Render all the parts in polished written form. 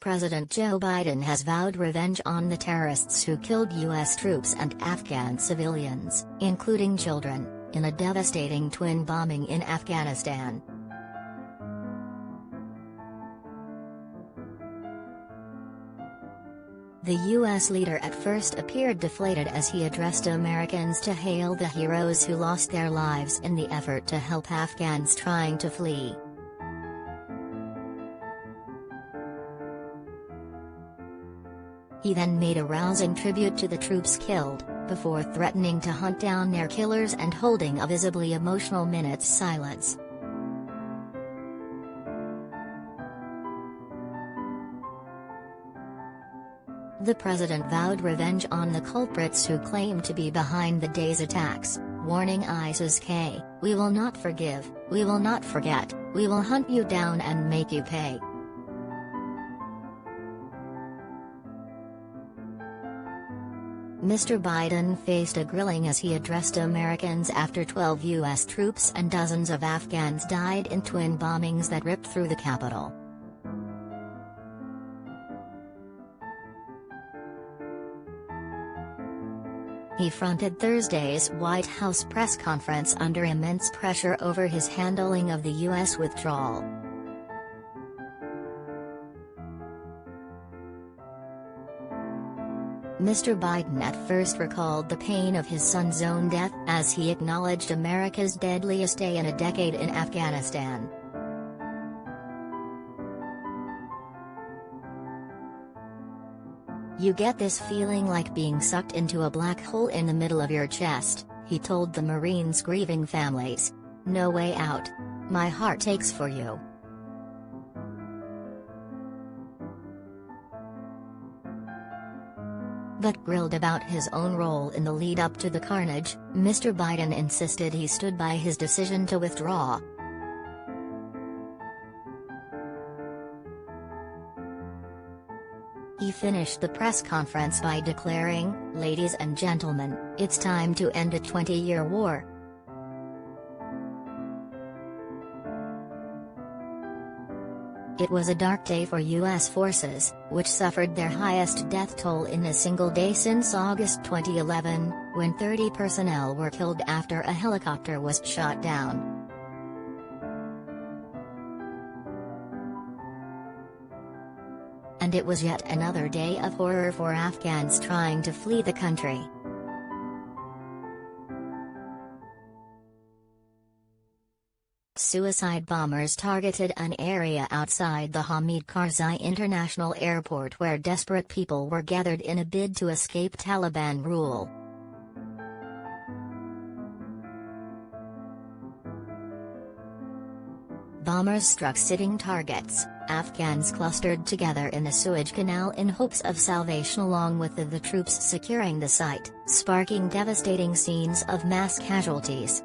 President Joe Biden has vowed revenge on the terrorists who killed U.S. troops and Afghan civilians, including children, in a devastating twin bombing in Afghanistan. The U.S. leader at first appeared deflated as he addressed Americans to hail the heroes who lost their lives in the effort to help Afghans trying to flee. He then made a rousing tribute to the troops killed, before threatening to hunt down their killers and holding a visibly emotional minute's silence. The president vowed revenge on the culprits who claim to be behind the day's attacks, warning ISIS-K, "We will not forgive, we will not forget, we will hunt you down and make you pay." Mr. Biden faced a grilling as he addressed Americans after 12 U.S. troops and dozens of Afghans died in twin bombings that ripped through the Capitol. He fronted Thursday's White House press conference under immense pressure over his handling of the U.S. withdrawal. Mr. Biden at first recalled the pain of his son's own death as he acknowledged America's deadliest day in a decade in Afghanistan. "You get this feeling like being sucked into a black hole in the middle of your chest," he told the Marines' grieving families. "No way out. My heart aches for you." But grilled about his own role in the lead-up to the carnage, Mr. Biden insisted he stood by his decision to withdraw. He finished the press conference by declaring, "Ladies and gentlemen, it's time to end a 20-year war." It was a dark day for U.S. forces, which suffered their highest death toll in a single day since August 2011, when 30 personnel were killed after a helicopter was shot down. And it was yet another day of horror for Afghans trying to flee the country. Suicide bombers targeted an area outside the Hamid Karzai International Airport where desperate people were gathered in a bid to escape Taliban rule. Bombers struck sitting targets. Afghans clustered together in the Suez Canal in hopes of salvation along with the troops securing the site, sparking devastating scenes of mass casualties.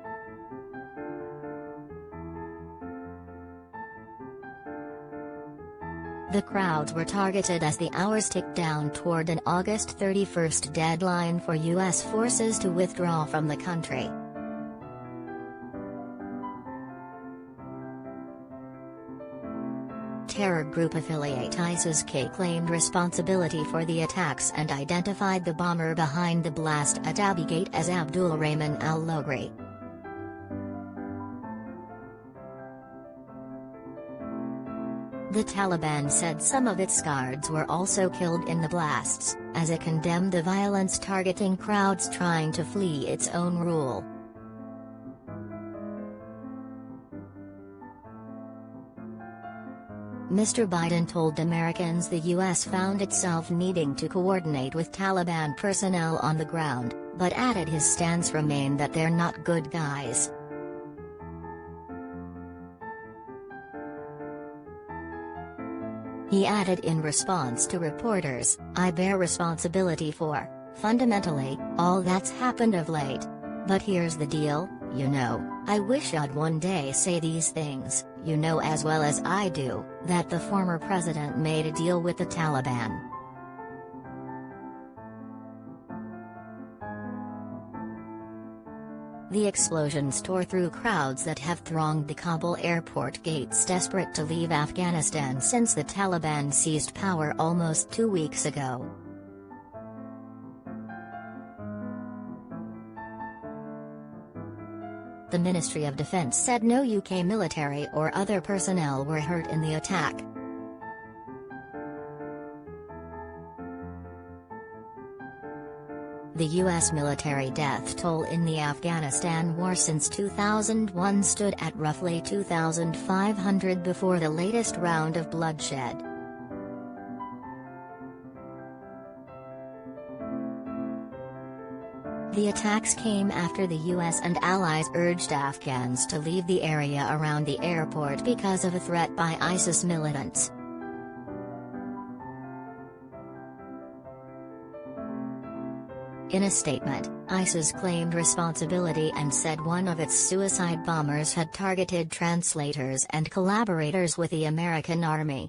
The crowds were targeted as the hours ticked down toward an August 31st deadline for U.S. forces to withdraw from the country. Terror group affiliate ISIS-K claimed responsibility for the attacks and identified the bomber behind the blast at Abbey Gate as Abdul Rahman al-Logri. The Taliban said some of its guards were also killed in the blasts, as it condemned the violence targeting crowds trying to flee its own rule. Mr. Biden told Americans the U.S. found itself needing to coordinate with Taliban personnel on the ground, but added his stance remained that they're not good guys. He added in response to reporters, "I bear responsibility for, fundamentally, all that's happened of late. But here's the deal, you know, I wish I'd one day say these things, you know as well as I do, that the former president made a deal with the Taliban." The explosions tore through crowds that have thronged the Kabul airport gates, desperate to leave Afghanistan since the Taliban seized power almost 2 weeks ago. The Ministry of Defence said no UK military or other personnel were hurt in the attack. The U.S. military death toll in the Afghanistan war since 2001 stood at roughly 2,500 before the latest round of bloodshed. The attacks came after the U.S. and allies urged Afghans to leave the area around the airport because of a threat by ISIS militants. In a statement, ISIS claimed responsibility and said one of its suicide bombers had targeted translators and collaborators with the American Army.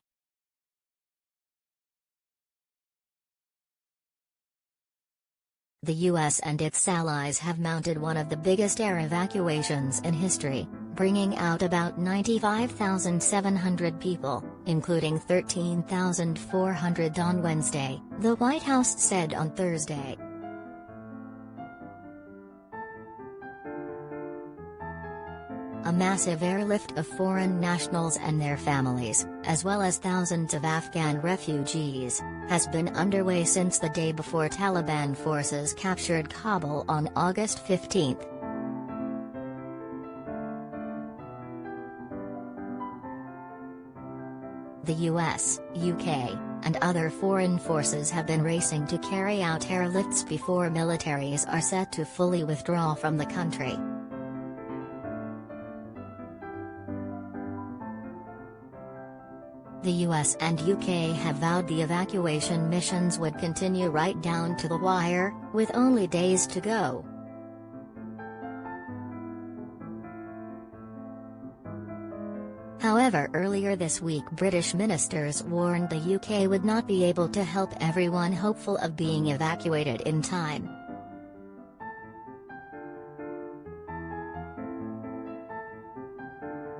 The U.S. and its allies have mounted one of the biggest air evacuations in history, bringing out about 95,700 people, including 13,400 on Wednesday, the White House said on Thursday. A massive airlift of foreign nationals and their families, as well as thousands of Afghan refugees, has been underway since the day before Taliban forces captured Kabul on August 15. The US, UK, and other foreign forces have been racing to carry out airlifts before militaries are set to fully withdraw from the country. The US and UK have vowed the evacuation missions would continue right down to the wire, with only days to go. However, earlier this week British ministers warned the UK would not be able to help everyone hopeful of being evacuated in time.